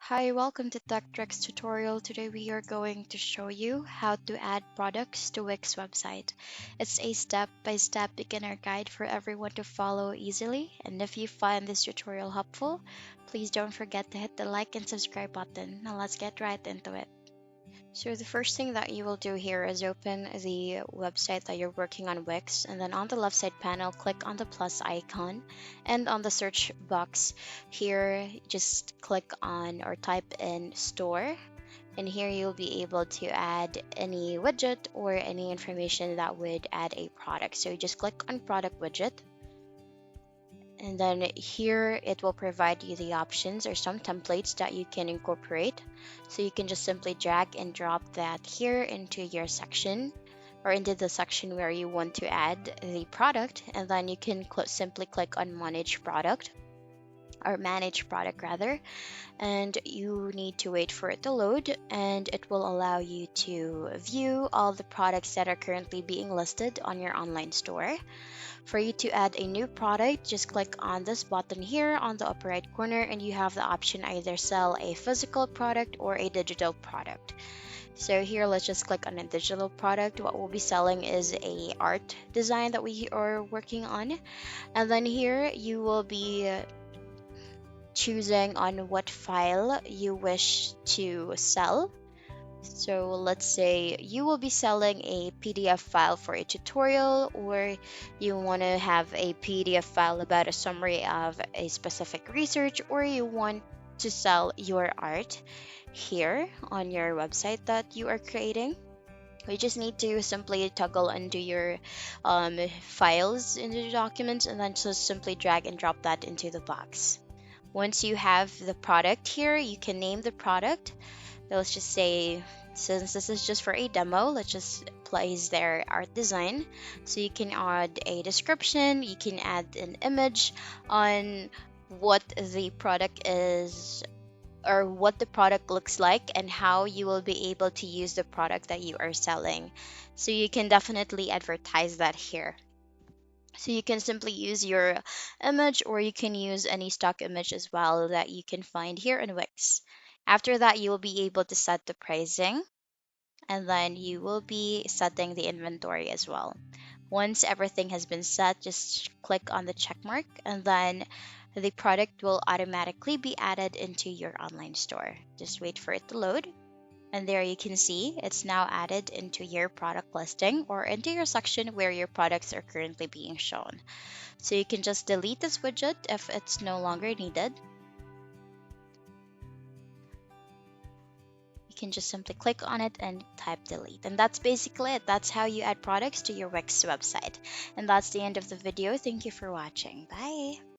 Hi, welcome to Tech Tricks tutorial. Today we are going to show you how to add products to Wix website. It's a step-by-step beginner guide for everyone to follow easily. And if you find this tutorial helpful, please don't forget to hit the like and subscribe button. Now let's get right into it. So the first thing that you will do here is open the website that you're working on Wix, and then on the left side panel click on the plus icon, and on the search box here just click on or type in store, and here you'll be able to add any widget or any information that would add a product. So you just click on product widget, and then here it will provide you the options or some templates that you can incorporate. So you can just simply drag and drop that here into your section or into the section where you want to add the product, and then you can simply click on manage product or manage product rather, and you need to wait for it to load, and it will allow you to view all the products that are currently being listed on your online store. For you to add a new product, just click on this button here on the upper right corner, and you have the option either sell a physical product or a digital product. So here, let's just click on a digital product. What we'll be selling is a art design that we are working on. And then here you will be choosing on what file you wish to sell. So let's say you will be selling a PDF file for a tutorial, or you want to have a PDF file about a summary of a specific research, or you want to sell your art here on your website that you are creating. We just need to simply toggle into your files into the documents, and then just simply drag and drop that into the box. Once you have the product here, you can name the product. Let's just say, since this is just for a demo, let's just place their art design. So you can add a description, you can add an image on what the product is or what the product looks like and how you will be able to use the product that you are selling. So you can definitely advertise that here. So you can simply use your image, or you can use any stock image as well that you can find here in Wix. After that, you will be able to set the pricing, and then you will be setting the inventory as well. Once everything has been set, just click on the check mark, and then the product will automatically be added into your online store. Just wait for it to load. And there you can see it's now added into your product listing or into your section where your products are currently being shown. So you can just delete this widget if it's no longer needed. You can just simply click on it and type delete. And that's basically it. That's how you add products to your Wix website. And that's the end of the video. Thank you for watching. Bye.